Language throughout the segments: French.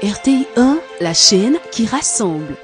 RTI 1, la chaîne qui rassemble.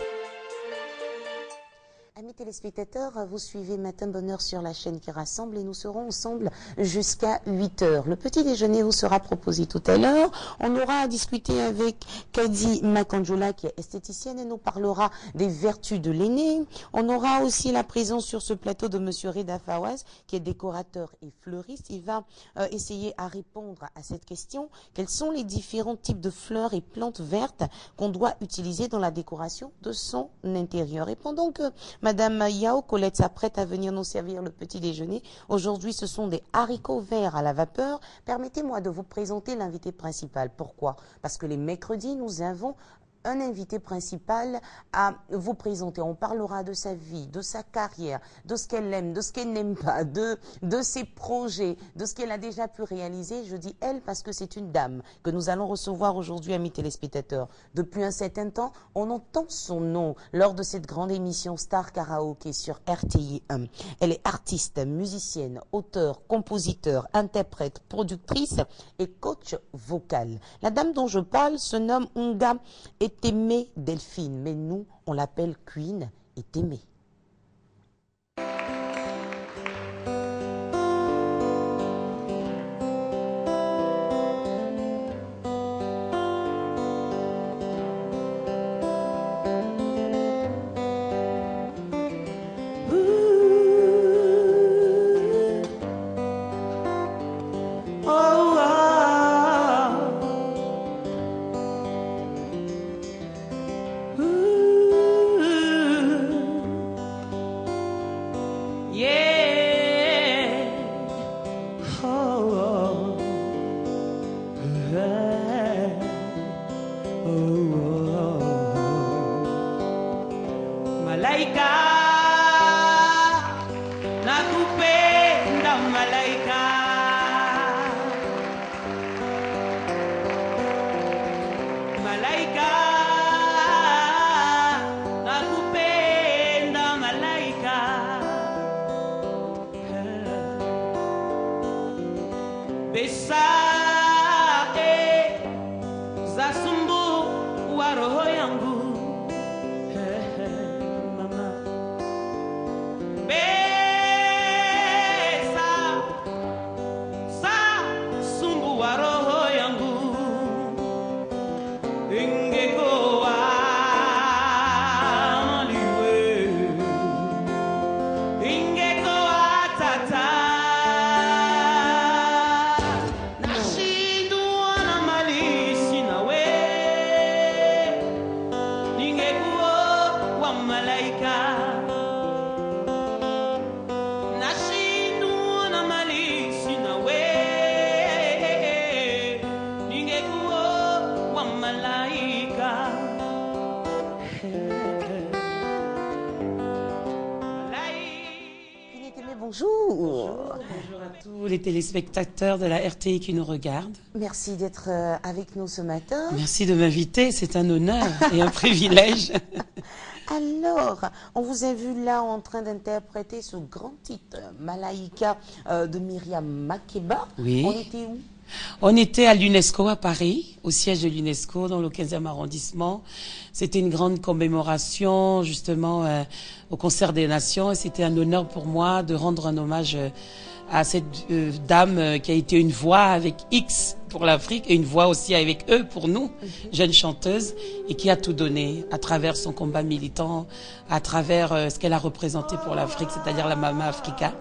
Amis téléspectateurs, vous suivez Matin Bonheur sur la chaîne qui rassemble et nous serons ensemble jusqu'à 8 heures. Le petit déjeuner vous sera proposé tout à l'heure. On aura à discuter avec Kadi Makanjola qui est esthéticienne et nous parlera des vertus de l'aîné. On aura aussi la présence sur ce plateau de Monsieur Reda Fawaz qui est décorateur et fleuriste. Il va essayer à répondre à cette question. Quels sont les différents types de fleurs et plantes vertes qu'on doit utiliser dans la décoration de son intérieur? Et pendant que Madame Yao Colette s'apprête à venir nous servir le petit déjeuner, aujourd'hui ce sont des haricots verts à la vapeur. Permettez-moi de vous présenter l'invité principal. Pourquoi? Parce que les mercredis, nous avons un invité principal à vous présenter. On parlera de sa vie, de sa carrière, de ce qu'elle aime, de ce qu'elle n'aime pas, de ses projets, de ce qu'elle a déjà pu réaliser. Je dis elle parce que c'est une dame que nous allons recevoir aujourd'hui, amis téléspectateurs. Depuis un certain temps, on entend son nom lors de cette grande émission Star Karaoke sur RTI 1. Elle est artiste, musicienne, auteure, compositeur, interprète, productrice et coach vocal. La dame dont je parle se nomme Unga Etemé Delphine, mais nous, on l'appelle Queen Etemé. Les téléspectateurs de la RTI qui nous regardent. Merci d'être avec nous ce matin. Merci de m'inviter, c'est un honneur et un privilège. Alors, on vous a vu là en train d'interpréter ce grand titre, Malaïka de Myriam Makeba. Oui. On était où? On était à l'UNESCO à Paris, au siège de l'UNESCO dans le 15e arrondissement. C'était une grande commémoration justement au concert des Nations et c'était un honneur pour moi de rendre un hommage à cette dame qui a été une voix avec X pour l'Afrique et une voix aussi avec E pour nous, jeunes chanteuses, et qui a tout donné à travers son combat militant, à travers ce qu'elle a représenté pour l'Afrique, c'est-à-dire la Mama Africa.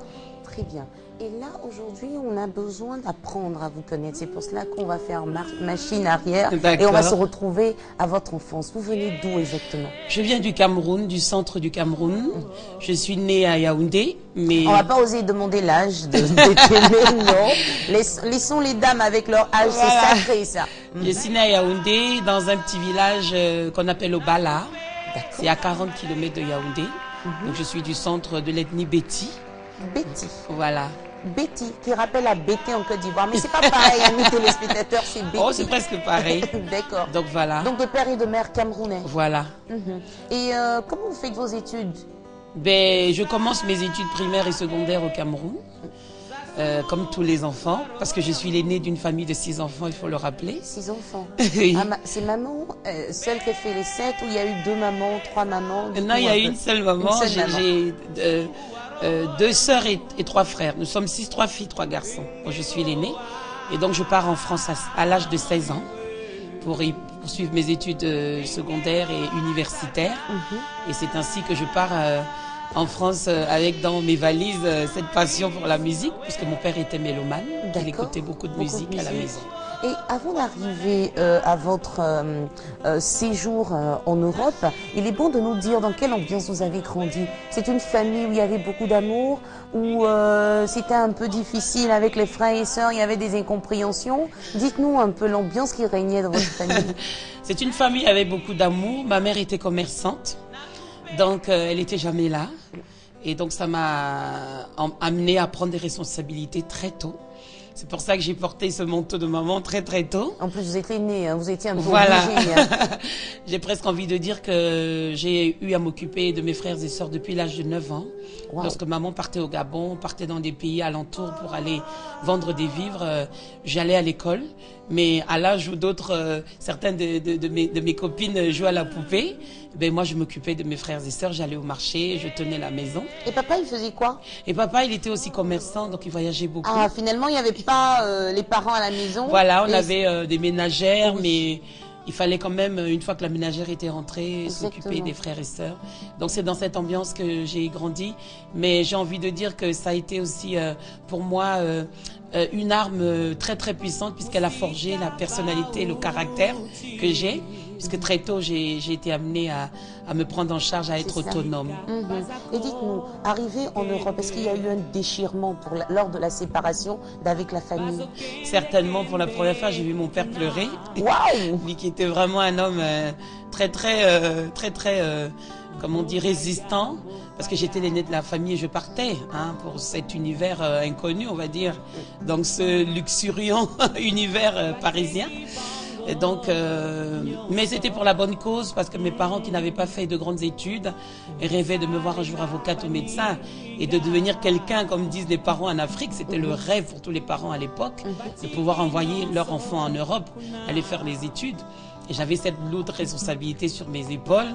Très bien. Et là, aujourd'hui, on a besoin d'apprendre à vous connaître. C'est pour cela qu'on va faire machine arrière et on va se retrouver à votre enfance. Vous venez d'où exactement? Je viens du Cameroun, du centre du Cameroun. Je suis née à Yaoundé, mais... On va pas oser demander l'âge de Témé, non. Laissons les dames avec leur âge, voilà. C'est sacré ça. Je suis née à Yaoundé, dans un petit village qu'on appelle Obala. C'est à 40 km de Yaoundé. Donc je suis du centre de l'ethnie Béti. Béti. Voilà. Betty, qui rappelle à Bété en Côte d'Ivoire. Mais c'est pas pareil, amis téléspectateurs, c'est Betty. Oh, c'est presque pareil. D'accord. Donc voilà. Donc de père et de mère camerounais. Voilà. Et comment vous faites vos études? Ben, je commence mes études primaires et secondaires au Cameroun. comme tous les enfants, parce que je suis l'aînée d'une famille de 6 enfants, il faut le rappeler. 6 enfants. Oui. Ah, c'est maman seule qui a fait les 7 ou il y a eu 2 mamans, 3 mamans? Non, il y a une seule maman. Une seule maman. J'ai 2 sœurs et 3 frères. Nous sommes 6, 3 filles, 3 garçons. Moi, je suis l'aînée. Et donc, je pars en France à l'âge de 16 ans pour y poursuivre mes études secondaires et universitaires. Et c'est ainsi que je pars en France avec dans mes valises cette passion pour la musique, puisque mon père était mélomane. Il écoutait beaucoup de musique à la maison. Et avant d'arriver à votre séjour en Europe, il est bon de nous dire dans quelle ambiance vous avez grandi. C'est une famille où il y avait beaucoup d'amour, où c'était un peu difficile avec les frères et sœurs, il y avait des incompréhensions. Dites-nous un peu l'ambiance qui régnait dans votre famille. C'est une famille avec beaucoup d'amour. Ma mère était commerçante, donc elle n'était jamais là. Et donc ça m'a amené à prendre des responsabilités très tôt. C'est pour ça que j'ai porté ce manteau de maman très très tôt. En plus, vous étiez né, hein, vous étiez un peu voilà. obligé. Hein. J'ai presque envie de dire que j'ai eu à m'occuper de mes frères et sœurs depuis l'âge de 9 ans. Wow. Lorsque maman partait au Gabon, partait dans des pays alentours pour aller vendre des vivres, j'allais à l'école. Mais à l'âge où d'autres, certaines de mes copines jouaient à la poupée, ben moi je m'occupais de mes frères et sœurs, j'allais au marché, je tenais la maison. Et papa, il faisait quoi? Et papa, il était aussi commerçant, donc il voyageait beaucoup. Ah, finalement, il n'y avait pas les parents à la maison. Voilà, on avait des ménagères, mais il fallait quand même, une fois que la ménagère était rentrée, s'occuper des frères et sœurs. Donc c'est dans cette ambiance que j'ai grandi. Mais j'ai envie de dire que ça a été aussi pour moi une arme très très puissante, puisqu'elle a forgé la personnalité, le caractère que j'ai. Puisque très tôt, j'ai été amenée à me prendre en charge, à être autonome. Et dites-nous, arrivé en Europe, est-ce qu'il y a eu un déchirement lors de la séparation d'avec la famille? Certainement, pour la première fois, j'ai vu mon père pleurer. Waouh! Lui qui était vraiment un homme très, comment on dit, résistant. Parce que j'étais l'aîné de la famille et je partais pour cet univers inconnu, on va dire. Donc ce luxuriant univers parisien. Et donc, mais c'était pour la bonne cause, parce que mes parents qui n'avaient pas fait de grandes études rêvaient de me voir un jour avocate ou médecin et de devenir quelqu'un, comme disent les parents en Afrique. C'était le rêve pour tous les parents à l'époque, de pouvoir envoyer leur enfant en Europe, aller faire les études. Et j'avais cette lourde responsabilité sur mes épaules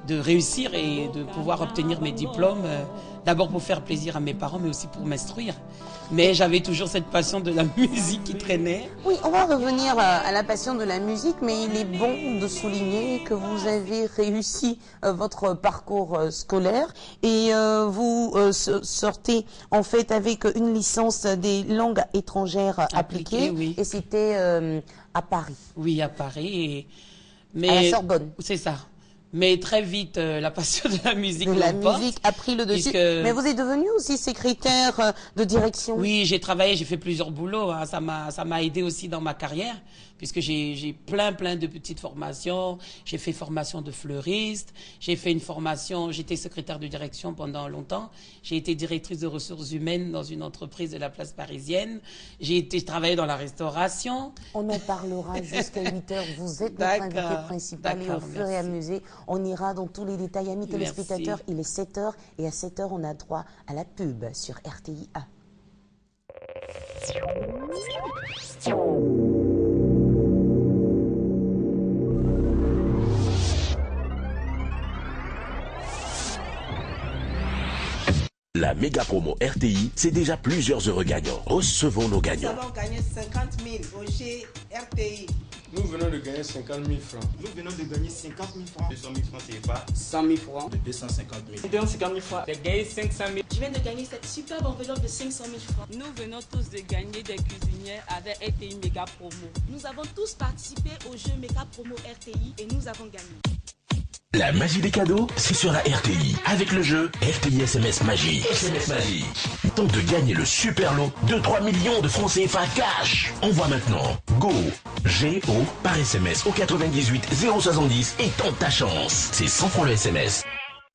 de réussir et de pouvoir obtenir mes diplômes, d'abord pour faire plaisir à mes parents, mais aussi pour m'instruire. Mais j'avais toujours cette passion de la musique qui traînait. Oui, on va revenir à la passion de la musique, mais il est bon de souligner que vous avez réussi votre parcours scolaire et vous sortez en fait avec une licence des langues étrangères appliquées oui. Et c'était à Paris. Oui, à Paris. Mais à la Sorbonne. C'est ça. Mais très vite, la passion de la musique a pris le dessus. Mais vous êtes devenu aussi secrétaire de direction. Oui, j'ai travaillé, j'ai fait plusieurs boulots. Ça m'a aidé aussi dans ma carrière, puisque j'ai plein de petites formations. J'ai fait formation de fleuriste. J'ai fait une formation, j'étais secrétaire de direction pendant longtemps. J'ai été directrice de ressources humaines dans une entreprise de la place parisienne. J'ai travaillé dans la restauration. On en parlera jusqu'à 8h. Vous êtes notre invité principal et au fur et à mesure, on ira dans tous les détails. Amis téléspectateurs, il est 7h et à 7h, on a droit à la pub sur RTI1. La méga promo RTI, c'est déjà plusieurs heureux gagnants. Recevons nos gagnants. Nous allons gagner 50 000 au RTI. Nous venons de gagner 50 000 francs. Nous venons de gagner 50 000 francs. 200 000 francs CFA. 100 000 francs. De 250 000. Nous donnons 50 000 francs. J'ai gagné 500 000. Je viens de gagner cette superbe enveloppe de 500 000 francs. Nous venons tous de gagner des cuisinières avec RTI Méga Promo. Nous avons tous participé au jeu Méga Promo RTI et nous avons gagné. La magie des cadeaux, c'est sur la RTI. Avec le jeu RTI SMS Magie. SMS Magie. Tente de gagner le super lot de 3 millions de francs CFA cash. Envoie maintenant GO, G-O, par SMS au 98 070 et tente ta chance. C'est 100 francs le SMS.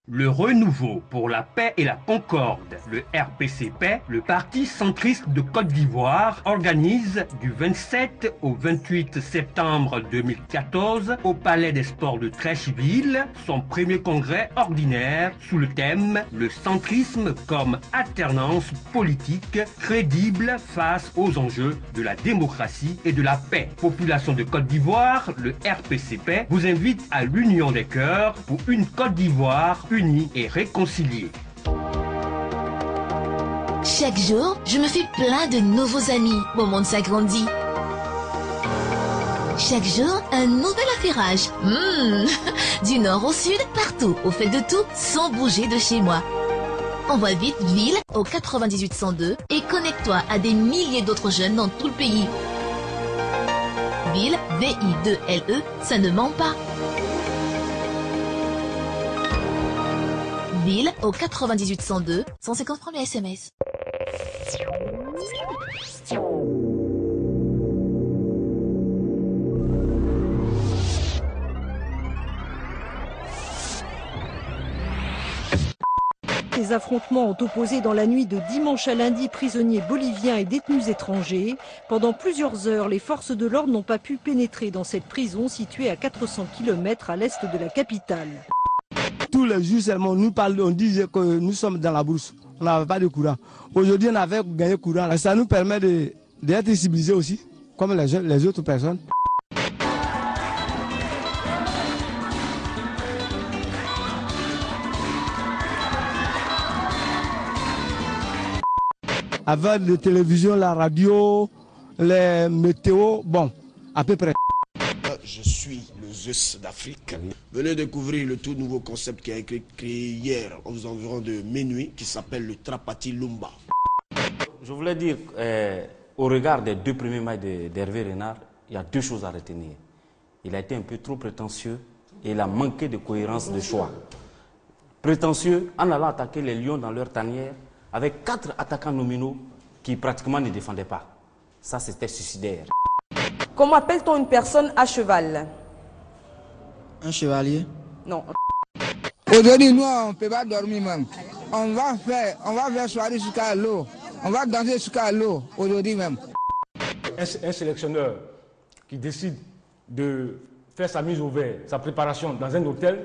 Le renouveau pour la paix et la concorde, le RPC-Paix, le parti centriste de Côte d'Ivoire, organise du 27 au 28 septembre 2014 au Palais des Sports de Treichville son premier congrès ordinaire sous le thème « Le centrisme comme alternance politique crédible face aux enjeux de la démocratie et de la paix ». Population de Côte d'Ivoire, le RPC-Paix vous invite à l'union des cœurs pour une Côte d'Ivoire unis et réconciliés. Chaque jour, je me fais plein de nouveaux amis. Mon monde s'agrandit. Chaque jour, un nouvel affairage. Du nord au sud, partout, au fait de tout, sans bouger de chez moi. Envoie vite Ville au 98 102 et connecte-toi à des milliers d'autres jeunes dans tout le pays. Ville, V-I-2-L-E, ça ne ment pas. Ville au 98 102, 150 premiers SMS. Des affrontements ont opposé dans la nuit de dimanche à lundi prisonniers boliviens et détenus étrangers. Pendant plusieurs heures, les forces de l'ordre n'ont pas pu pénétrer dans cette prison située à 400 km à l'est de la capitale. Tous les jours seulement, on disait que nous sommes dans la brousse. On n'avait pas de courant. Aujourd'hui, on avait gagné courant. Ça nous permet d'être civilisés aussi, comme les autres personnes. Avec la télévision, la radio, les météos, bon, à peu près. Je suis le Zeus d'Afrique. Venez découvrir le tout nouveau concept qui a été créé hier aux environs de minuit qui s'appelle le Trapati Lumba. Je voulais dire, au regard des deux premiers matchs d'Hervé Renard, il y a deux choses à retenir. Il a été un peu trop prétentieux et il a manqué de cohérence de choix. Prétentieux en allant attaquer les Lions dans leur tanière avec 4 attaquants nominaux qui pratiquement ne défendaient pas. Ça, c'était suicidaire. Comment appelle-t-on une personne à cheval? Un chevalier? Non. Aujourd'hui, nous, on ne peut pas dormir même. On va faire soirée jusqu'à l'eau. On va danser jusqu'à l'eau, aujourd'hui même. Un sélectionneur qui décide de faire sa mise au vert, sa préparation dans un hôtel,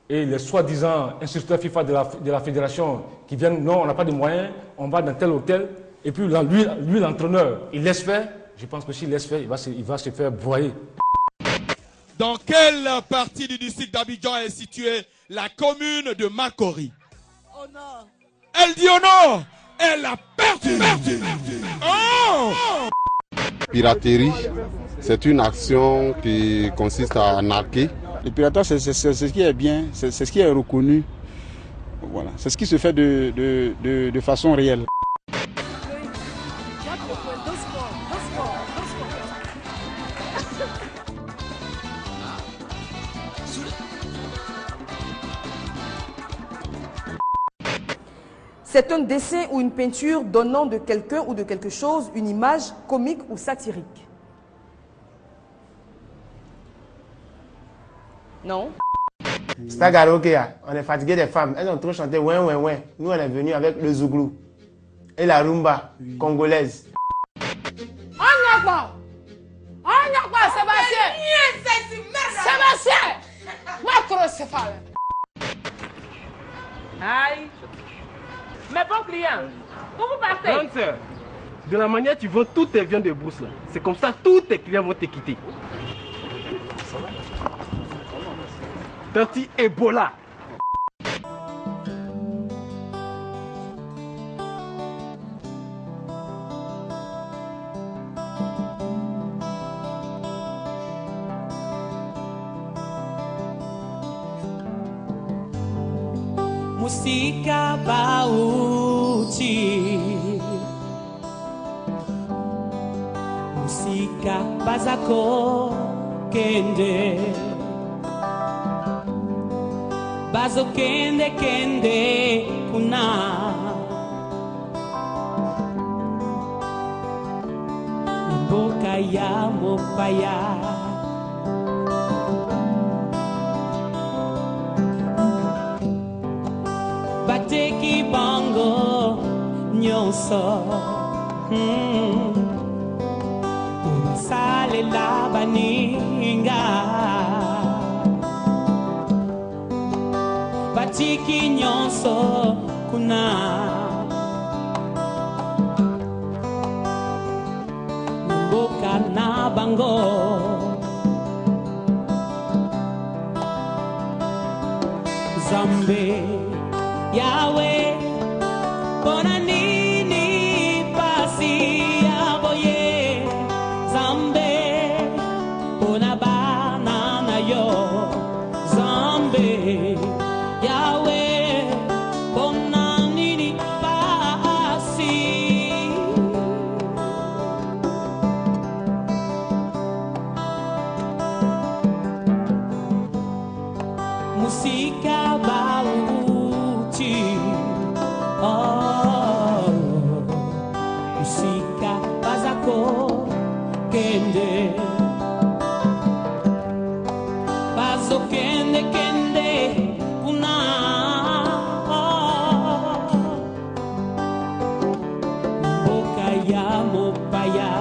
et les soi-disant instructeurs FIFA de la fédération qui viennent, non, on n'a pas de moyens, on va dans tel hôtel, et puis lui l'entraîneur, il laisse faire. Je pense que s'il laisse faire, il va se faire broyer. Dans quelle partie du district d'Abidjan est située la commune de Makori? Au nord. Elle dit au nord. Elle a perdu. Oh! Piraterie, c'est une action qui consiste à narquer. Le piratage, c'est ce qui est bien, c'est ce qui est reconnu. Voilà, c'est ce qui se fait de façon réelle. C'est un dessin ou une peinture donnant de quelqu'un ou de quelque chose une image comique ou satirique. Non. C'est un karaoké, on est fatigué des femmes. Elles ont trop chanté ouin ouin ouin. Nous on est venus avec le zouglou et la rumba congolaise. Sébastien, macrocéphale. Aïe. Mes bons clients, où vous partez? Grande sœur, de la manière tu vends tous tes viandes de brousse là, c'est comme ça tous tes clients vont te quitter. Tanti Ebola. Musika bauti, musika bazako kende, bazo kende kende kuna, mboka ya mopaya. nyonso salela baninga batiki nyonso kuna mboka na bango Zambe Yahweh bona nini pasi yaboye Zambe bona banana yo Zambe Yahweh bona nini pasi musika bauti musika bazako kende bazo kende kende kuna boka ya mopaya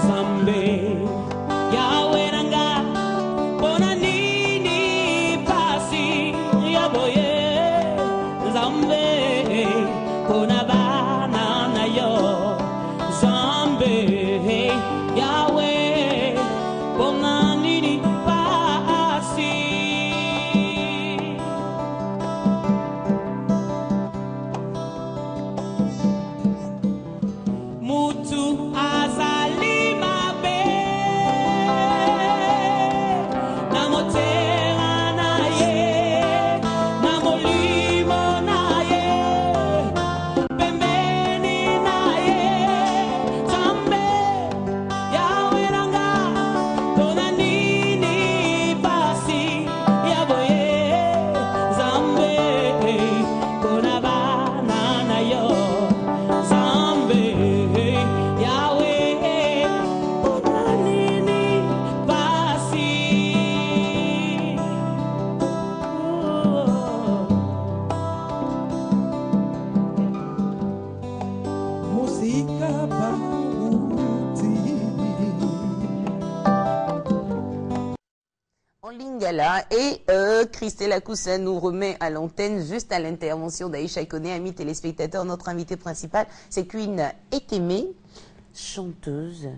Zambe Yahweh nanga bona nini pasi yaboye Zambe bona banana yo Zambe Yahweh bona nini pasi mutu azali mabe na motema na ye na molimo na ye pembeni na ye Zambe Yahweh nanga bona nini pasi yaboye Zambe bona banana yo Zambe Yahweh bona nini pasi Musika En Lingala et Christelle Akoussa nous remet à l'antenne juste à l'intervention d'Aïcha Koné, amis téléspectateurs. Notre invité principal, c'est Queen Etemé, chanteuse,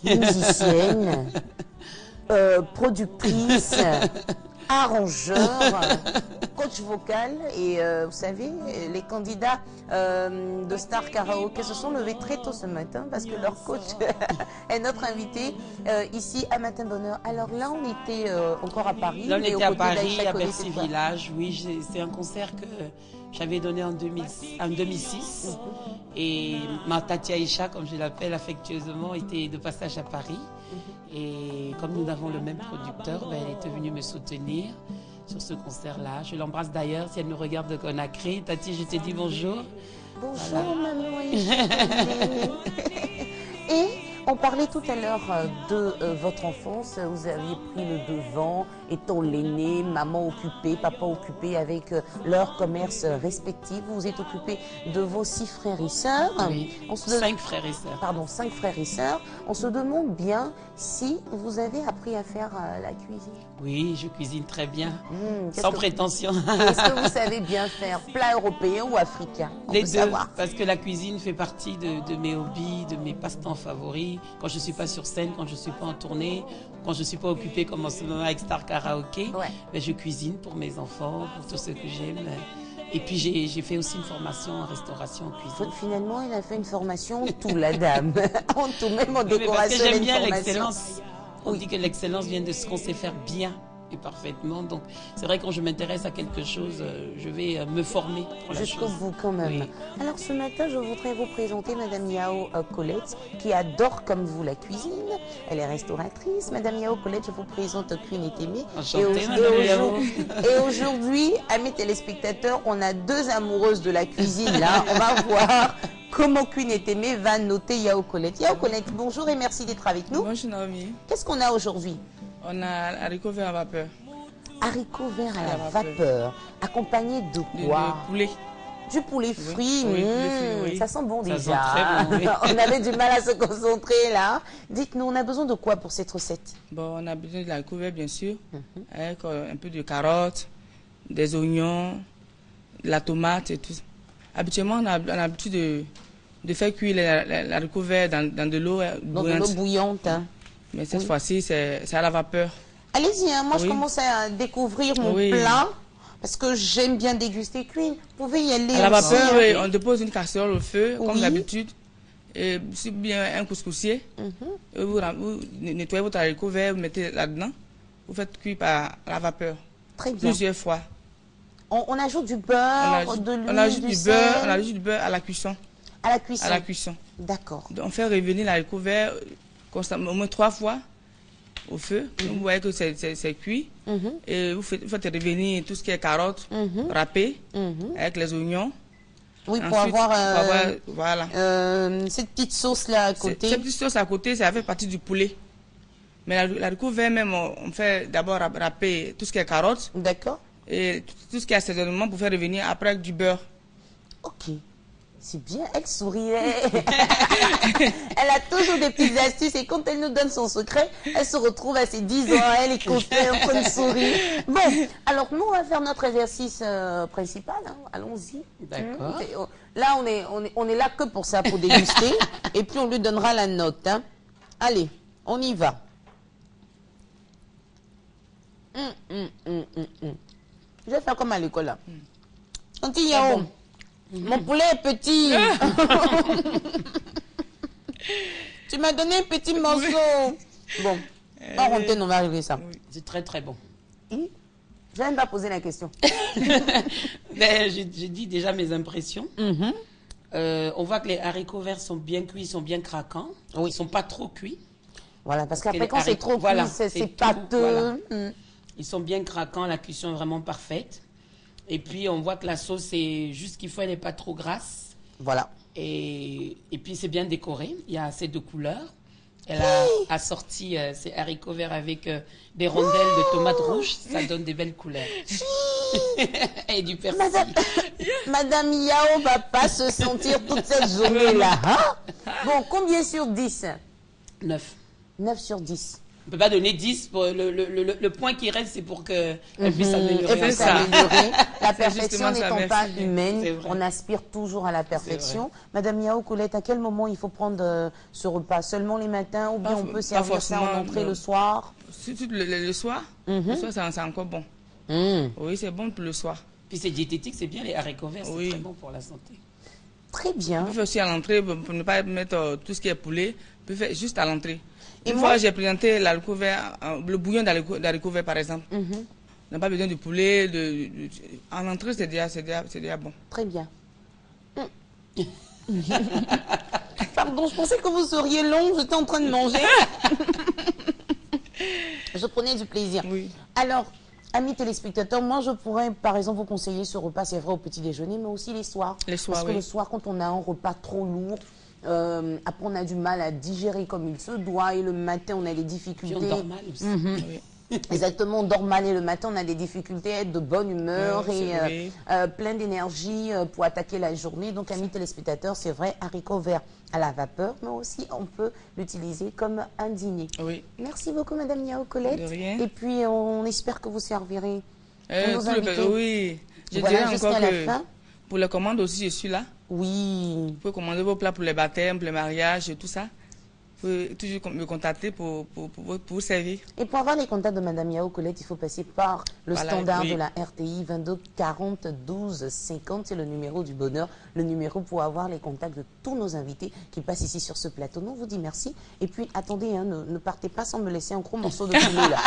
musicienne, productrice, arrangeur, coach vocal et vous savez, les candidats de Star Karaoke se sont levés très tôt ce matin parce que leur coach est notre invité ici à Matin Bonheur. Alors là, on était encore à Paris. Là, on était à Paris, à Koné, Bercy Village. Oui, c'est un concert que j'avais donné en 2006. Et ma Tati Aïcha, comme je l'appelle affectueusement, était de passage à Paris. Et comme nous avons le même producteur, ben, elle était venue me soutenir sur ce concert-là. Je l'embrasse d'ailleurs si elle nous regarde de Conakry. Tati, je te dis bonjour. Bonjour, maman Aïcha. Et on parlait tout à l'heure de votre enfance. Vous aviez pris le devant, étant l'aîné, maman occupée, papa occupé avec leurs commerces respectifs. Vous vous êtes occupé de vos 6 frères et sœurs. Oui, 5 frères et sœurs. Pardon, 5 frères et sœurs. On se demande bien si vous avez appris à faire la cuisine. Oui, je cuisine très bien, sans prétention. Est-ce que vous savez bien faire plat européen ou africain? Les deux, parce que la cuisine fait partie de mes hobbies, de mes passe-temps favoris. Quand je ne suis pas sur scène, quand je ne suis pas en tournée, quand je ne suis pas occupée comme en ce moment avec Star Karaoke, mais je cuisine pour mes enfants, pour tous ceux que j'aime. Et puis j'ai fait aussi une formation en restauration, en cuisine. Finalement, elle a fait une formation en tout, la dame. En tout, même en décoration. Parce que j'aime bien l'excellence. On dit que l'excellence vient de ce qu'on sait faire bien et parfaitement. Donc, c'est vrai que quand je m'intéresse à quelque chose, je vais me former pour la chose. Jusqu'au bout quand même. Oui. Alors, ce matin, je voudrais vous présenter Madame Yao Colette, qui adore comme vous la cuisine. Elle est restauratrice. Madame Yao Colette, je vous présente Queen Etemé. Et aujourd'hui, à mes téléspectateurs, on a 2 amoureuses de la cuisine là. On va voir comment Queen Etemé va noter Yao Colette. Yao Colette, bonjour et merci d'être avec nous. Bonjour Naomi. Qu'est-ce qu'on a aujourd'hui? On a haricots verts à vapeur. haricots verts à la vapeur, accompagné de quoi? De poulet. Du poulet frit, Oui, poulet frit, oui. Ça sent bon Ça déjà. sent très bon, oui. On avait du mal à se concentrer là. Dites-nous, on a besoin de quoi pour cette recette? Bon, on a besoin de l'haricot vert, bien sûr, avec un peu de carottes, des oignons, de la tomate et tout. Habituellement, on a l'habitude de faire cuire l'haricot vert dans de l'eau bouillante. Dans de l'eau bouillante. Hein. Mais cette fois-ci, c'est à la vapeur. Allez-y, hein, moi je commence à découvrir mon plat. Parce que j'aime bien déguster cuire. Vous pouvez y aller. À la vapeur, aussi, on dépose une casserole au feu, comme d'habitude. Et si bien un couscoussier. Vous nettoyez votre haricot vert, vous mettez là-dedans. Vous faites cuire à la vapeur. Très bien. Plusieurs fois. On ajoute du beurre, de l'huile, on ajoute du du beurre, sel. on ajoute du beurre à la cuisson. À la cuisson. À la cuisson. D'accord. On fait revenir l'haricot vert constamment, au moins 3 fois au feu. Vous voyez que c'est cuit. Et vous faites revenir tout ce qui est carottes râpées avec les oignons. Oui, Ensuite, pour avoir voilà. Cette petite sauce là à côté. Cette petite sauce à côté, ça fait partie du poulet. Mais l'haricot vert même, on fait d'abord râper tout ce qui est carottes. D'accord. Et tout ce qui est assaisonnement pour faire revenir après avec du beurre. Ok. C'est bien, elle souriait. Elle a toujours des petites astuces et quand elle nous donne son secret, elle se retrouve à ses 10 ans, elle est contente, en train de sourire. Bon, alors nous, on va faire notre exercice principal. Hein. Allons-y. D'accord. Là, on est là que pour ça, pour déguster. Et puis, on lui donnera la note. Hein. Allez, on y va. Je vais faire comme à l'école là. Auntie Yao, mon poulet est petit. Tu m'as donné un petit morceau. Bon, en rontaine, on va régler ça. C'est très très bon. Je n'ai même pas posé la question. J'ai dit déjà mes impressions. On voit que les haricots verts sont bien cuits, sont bien craquants. Ils ne sont pas trop cuits. Voilà, parce qu'après quand c'est trop cuit, c'est pâteux. Voilà. Ils sont bien craquants, la cuisson est vraiment parfaite. Et puis, on voit que la sauce, c'est juste qu'il faut, elle n'est pas trop grasse. Voilà. Et puis, c'est bien décoré. Il y a assez de couleurs. Elle a assorti ses haricots verts avec des rondelles de tomates rouges. Ça donne des belles couleurs. Et du persil. Madame Yao va pas se sentir toute cette journée-là. Hein? Bon, combien sur 10? 9. 9 sur 10. On ne peut pas donner 10. Pour le point qui reste, c'est pour qu'elle puisse s'améliorer. La perfection n'étant pas humaine, on aspire toujours à la perfection. Madame Yao Colette, à quel moment il faut prendre ce repas? Seulement les matins ou bien on peut servir ça en entrée le soir? Surtout le soir. Le soir, c'est encore bon. Oui, c'est bon pour le soir. Puis c'est diététique, c'est bien les haricots verts, c'est très bon pour la santé. Très bien. On peut faire aussi à l'entrée, pour ne pas mettre tout ce qui est poulet, on peut faire juste à l'entrée. Une fois, j'ai présenté l'haricot vert, le bouillon d'haricot vert par exemple. On n'a pas besoin de poulet. En entrée, c'est déjà bon. Très bien. Pardon, je pensais que vous seriez long, j'étais en train de manger. Je prenais du plaisir. Oui. Alors, amis téléspectateurs, moi je pourrais par exemple vous conseiller ce repas, c'est vrai au petit déjeuner, mais aussi les soirs. Parce que le soir, quand on a un repas trop lourd, après on a du mal à digérer comme il se doit et le matin on a des difficultés. Puis on dort mal aussi. Exactement, on dort mal et le matin on a des difficultés à être de bonne humeur et plein d'énergie pour attaquer la journée. Donc amis téléspectateurs, c'est vrai, haricots verts à la vapeur, mais aussi on peut l'utiliser comme un dîner. Merci beaucoup Madame Yao Colette. De rien. Et puis on espère que vous servirez nos invités. Oui, je voilà, dirais encore la que fin. Pour les commandes aussi, je suis là. Oui. Vous pouvez commander vos plats pour les baptêmes, pour les mariages et tout ça. Vous pouvez toujours me contacter pour vous servir. Et pour avoir les contacts de Madame Yao Colette, il faut passer par le standard de la RTI 22 40 12 50. C'est le numéro du bonheur, le numéro pour avoir les contacts de tous nos invités qui passent ici sur ce plateau. Nous, on vous dit merci. Et puis, attendez, hein, ne partez pas sans me laisser un gros morceau de poulet là.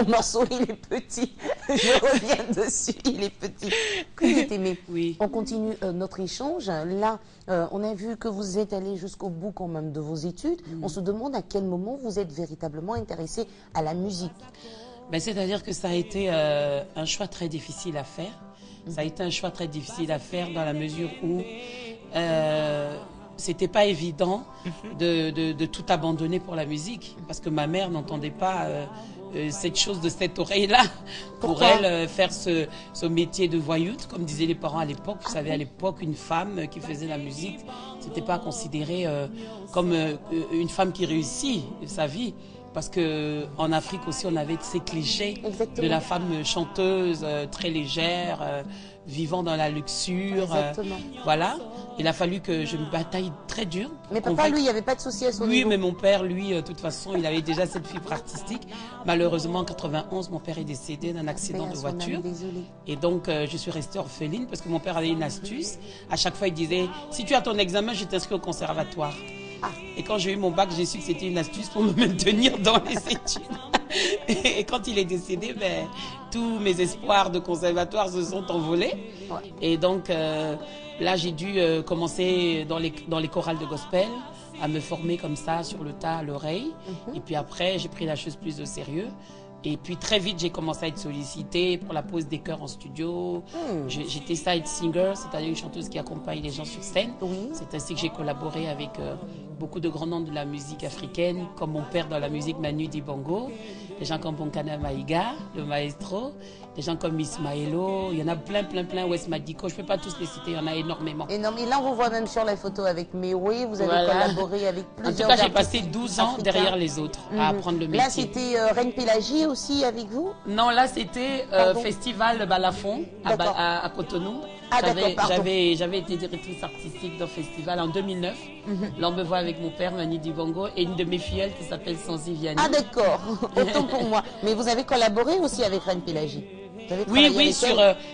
Mon morceau, il est petit. Je reviens dessus, il est petit. Cuisine aimé. On continue notre échange. Là, on a vu que vous êtes allé jusqu'au bout quand même de vos études. On se demande à quel moment vous êtes véritablement intéressé à la musique. Ben, c'est-à-dire que ça a été un choix très difficile à faire. Ça a été un choix très difficile à faire dans la mesure où c'était pas évident de tout abandonner pour la musique. Parce que ma mère n'entendait pas cette chose de cette oreille-là pour elle faire ce métier de voyoute, comme disaient les parents à l'époque. Vous savez, à l'époque, une femme qui faisait la musique, c'était pas considéré comme une femme qui réussit sa vie. Parce que en Afrique aussi, on avait ces clichés de la femme chanteuse, très légère, vivant dans la luxure. Voilà. Il a fallu que je me bataille très dur. Mais papa, lui, il n'y avait pas de souci à son niveau. Oui, mais mon père, lui, de toute façon, il avait déjà cette fibre artistique. Malheureusement, en 91, mon père est décédé d'un accident de voiture. Et donc, je suis restée orpheline parce que mon père avait une astuce. À chaque fois, il disait, si tu as ton examen, je t'inscris au conservatoire. Et quand j'ai eu mon bac, j'ai su que c'était une astuce pour me maintenir dans les études. Et quand il est décédé, ben, tous mes espoirs de conservatoire se sont envolés. Et donc, là, j'ai dû commencer dans les chorales de gospel, à me former comme ça, sur le tas, à l'oreille. Et puis après, j'ai pris la chose plus au sérieux. Et puis très vite, j'ai commencé à être sollicitée pour la pose des chœurs en studio. J'étais side singer, c'est-à-dire une chanteuse qui accompagne les gens sur scène. C'est ainsi que j'ai collaboré avec beaucoup de grands noms de la musique africaine, comme mon père dans la musique Manu Dibango, des gens comme Bonkana Maïga, le maestro, des gens comme Ismaëlo, il y en a plein, Wes Madiko, je ne peux pas tous les citer, il y en a énormément. Et là, on vous voit même sur la photo avec Mewe, vous avez collaboré avec plusieurs. En tout cas, j'ai passé 12 ans derrière les autres à apprendre le métier. Là, c'était Reine Pélagie aussi avec vous? Non, là, c'était Festival Balafon à Cotonou. J'avais été directrice artistique d'un festival en 2009. Là, on me voit avec mon père, Mani Dibango, et une de mes filleules qui s'appelle Sanzi Vianney. Ah d'accord, autant pour moi. Mais vous avez collaboré aussi avec Reine Pélagie? Oui,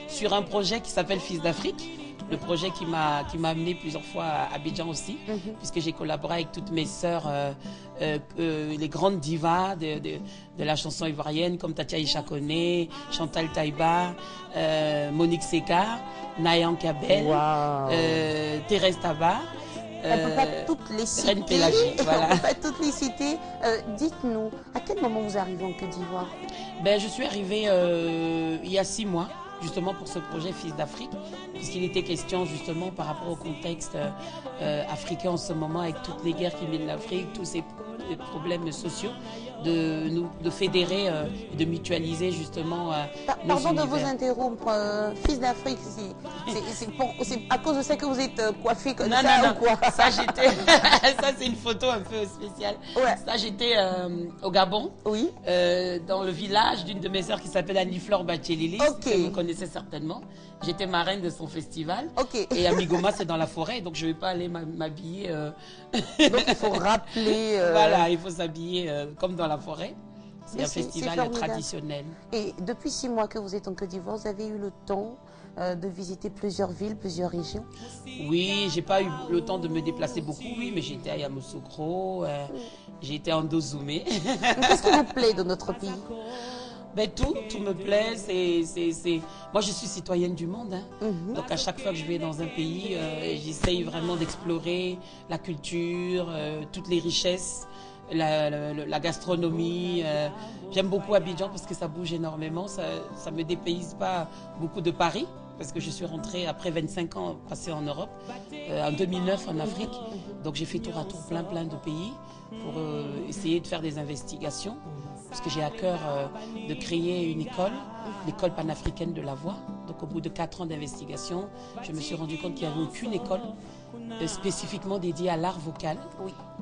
sur un projet qui s'appelle Fils d'Afrique. Le projet qui m'a amené plusieurs fois à Abidjan aussi, puisque j'ai collaboré avec toutes mes sœurs, les grandes divas de la chanson ivoirienne, comme Tatia Ishakone, Chantal Taïba, Monique Seka, Nayan Kabel, Thérèse Tabar. On ne peut pas toutes les citer. Reine Pélagie, voilà. On ne peut pas toutes les citer. Dites-nous, à quel moment vous arrivez en Côte d'Ivoire? Je suis arrivée il y a 6 mois. Justement pour ce projet Fils d'Afrique, puisqu'il était question justement par rapport au contexte africain en ce moment, avec toutes les guerres qui viennent d'Afrique, tous ces problèmes sociaux, de fédérer et de mutualiser justement Pardon de vous interrompre, Fils d'Afrique, c'est à cause de ça que vous êtes coiffé comme ça ou quoi? Ça j'étais, ça c'est une photo un peu spéciale. Ça j'étais au Gabon, dans le village d'une de mes sœurs qui s'appelle Annie-Flore Bachelili, que vous connaissez certainement. J'étais marraine de son festival. Et Amigoma c'est dans la forêt, donc je ne vais pas aller m'habiller. Donc il faut rappeler. Voilà, il faut s'habiller comme dans la forêt. C'est un festival traditionnel. Et depuis 6 mois que vous êtes en Côte d'Ivoire, vous avez eu le temps de visiter plusieurs villes, plusieurs régions? Oui, j'ai pas eu le temps de me déplacer beaucoup, mais j'étais à Yamoussoukro, j'ai été à Ndozoumé. Qu'est-ce qui vous plaît de notre pays? Tout me plaît. Moi, je suis citoyenne du monde. Donc, à chaque fois que je vais dans un pays, j'essaye vraiment d'explorer la culture, toutes les richesses, la gastronomie. J'aime beaucoup Abidjan parce que ça bouge énormément. Ça me dépayse pas beaucoup de Paris. Parce que je suis rentrée après 25 ans passés en Europe, en 2009 en Afrique. Donc, j'ai fait tour à tour plein de pays pour essayer de faire des investigations. Parce que j'ai à cœur de créer une école, l'école panafricaine de la voix. Donc au bout de 4 ans d'investigation, je me suis rendu compte qu'il n'y avait aucune école spécifiquement dédiée à l'art vocal.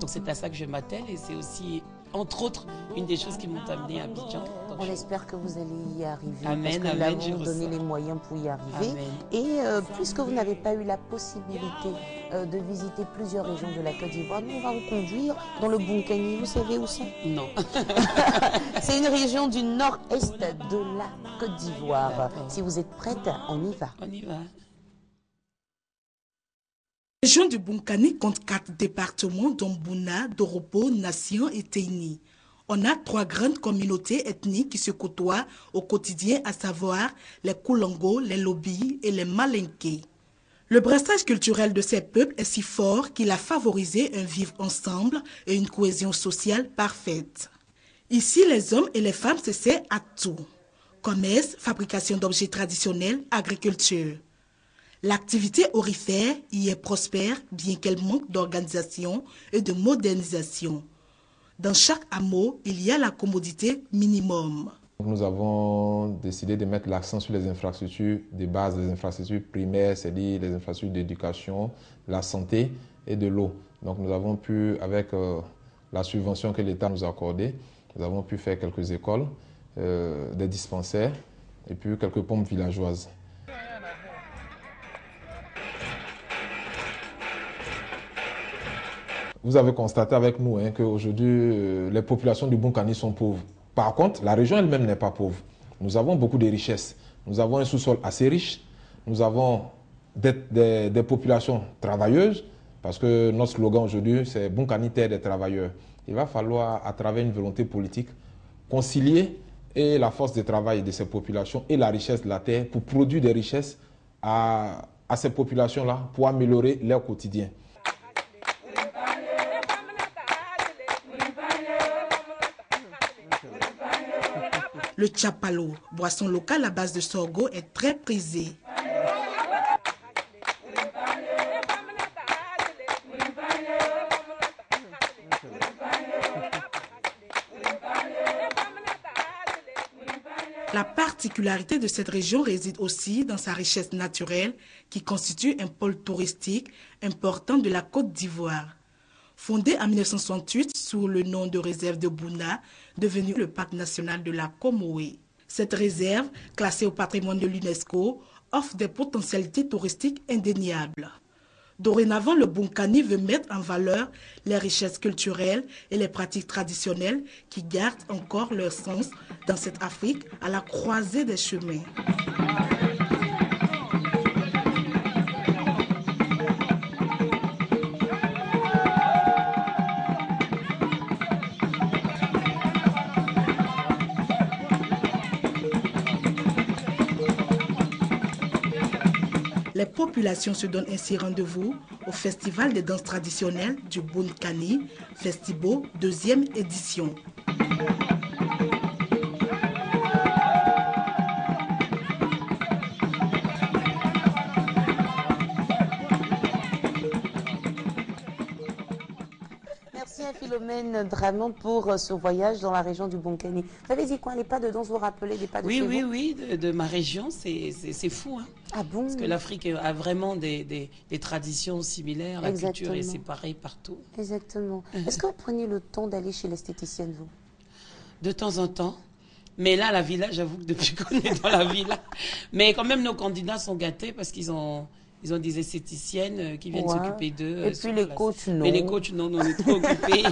Donc c'est à ça que je m'attelle et c'est aussi, entre autres, une des choses qui m'ont amenée à Abidjan. On espère que vous allez y arriver. Amen, parce que amen, là, vous donnez les moyens pour y arriver. Amen. Et puisque vous n'avez pas eu la possibilité de visiter plusieurs régions de la Côte d'Ivoire, nous, on va vous conduire dans le Bonkani. Vous savez où c'est? Non. C'est une région du nord-est de la Côte d'Ivoire. Si vous êtes prête, on y va. On y va. La région du Bonkani compte 4 départements, dont Bouna, Doropo, Nation et Teini. On a 3 grandes communautés ethniques qui se côtoient au quotidien, à savoir les Koulongo, les Lobi et les Malinké. Le brassage culturel de ces peuples est si fort qu'il a favorisé un vivre ensemble et une cohésion sociale parfaite. Ici, les hommes et les femmes se servent à tout. Commerce, fabrication d'objets traditionnels, agriculture. L'activité aurifère y est prospère, bien qu'elle manque d'organisation et de modernisation. Dans chaque hameau, il y a la commodité minimum. Nous avons décidé de mettre l'accent sur les infrastructures de base, les infrastructures primaires, c'est-à-dire les infrastructures d'éducation, la santé et de l'eau. Donc nous avons pu, avec la subvention que l'État nous a accordée, nous avons pu faire quelques écoles, des dispensaires et puis quelques pompes villageoises. Vous avez constaté avec nous qu'aujourd'hui, les populations du Bunkani sont pauvres. Par contre, la région elle-même n'est pas pauvre. Nous avons beaucoup de richesses. Nous avons un sous-sol assez riche. Nous avons des populations travailleuses, parce que notre slogan aujourd'hui, c'est Bunkani, terre des travailleurs. Il va falloir, à travers une volonté politique, concilier et la force de travail de ces populations et la richesse de la terre pour produire des richesses à ces populations-là pour améliorer leur quotidien. Le tchapalo, boisson locale à base de sorgho, est très prisé. La particularité de cette région réside aussi dans sa richesse naturelle qui constitue un pôle touristique important de la Côte d'Ivoire. Fondée en 1968 sous le nom de réserve de Bouna, devenue le parc national de la Comoé. Cette réserve, classée au patrimoine de l'UNESCO, offre des potentialités touristiques indéniables. Dorénavant, le Bunkani veut mettre en valeur les richesses culturelles et les pratiques traditionnelles qui gardent encore leur sens dans cette Afrique à la croisée des chemins. Les populations se donnent ainsi rendez-vous au Festival des danses traditionnelles du Bunkani, Festibo, 2e édition. Merci à Philomène Dramond pour ce voyage dans la région du Bunkani. Vous avez dit quoi, les pas de danse, vous rappelez des pas de chez vous? Oui, de ma région, c'est fou. Hein. Ah bon? Parce que l'Afrique a vraiment des traditions similaires, la culture est séparée partout. Exactement. Est-ce que vous prenez le temps d'aller chez l'esthéticienne, vous? De temps en temps. Mais là, la villa, j'avoue que depuis qu'on est dans la villa. Mais quand même, nos candidats sont gâtés parce qu'ils ont des esthéticiennes qui viennent s'occuper d'eux. Et puis les coachs, non. Mais les coachs, non, on est trop occupés.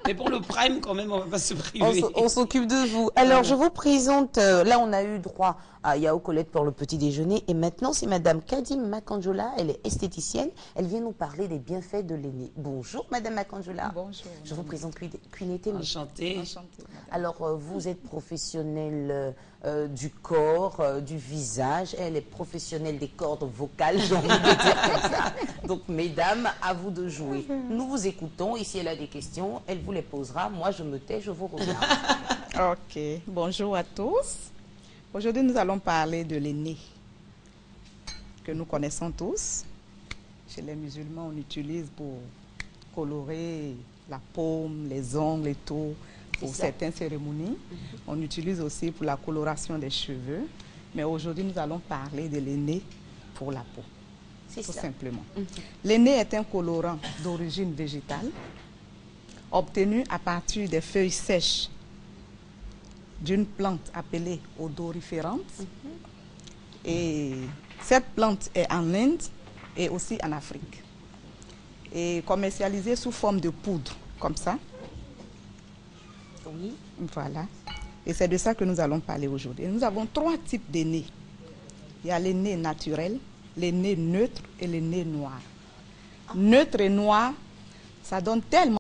Mais pour le prime, quand même, on ne va pas se priver. On s'occupe de vous. Alors, je vous présente, là, on a eu droit à Yao Colette pour le petit déjeuner. Et maintenant, c'est Madame Kadim Makanjola. Elle est esthéticienne. Elle vient nous parler des bienfaits de l'aîné. Bonjour, Madame Makanjola. Bonjour. Je vous présente Queen Etemi. Enchantée. Alors, vous êtes professionnelle du corps, du visage. Elle est professionnelle des cordes vocales, j'ai envie de dire comme ça. Donc, mesdames, à vous de jouer. Nous vous écoutons. Et si elle a des questions, elle vous les posera. Moi, je me tais, je vous regarde. Ok. Bonjour à tous. Aujourd'hui, nous allons parler de l'aîné, que nous connaissons tous. Chez les musulmans, on utilise pour colorer la paume, les ongles et tout, pour certaines cérémonies. On utilise aussi pour la coloration des cheveux. Mais aujourd'hui, nous allons parler de l'aîné pour la peau, tout simplement. L'aîné est un colorant d'origine végétale, obtenu à partir des feuilles sèches d'une plante appelée odoriférante. Et cette plante est en Inde et aussi en Afrique. Et commercialisée sous forme de poudre, comme ça. Oui. Voilà. Et c'est de ça que nous allons parler aujourd'hui. Nous avons 3 types d'aînés. Il y a l'aîné naturel, l'aîné neutre et l'aîné noir. Neutre et noir, ça donne tellement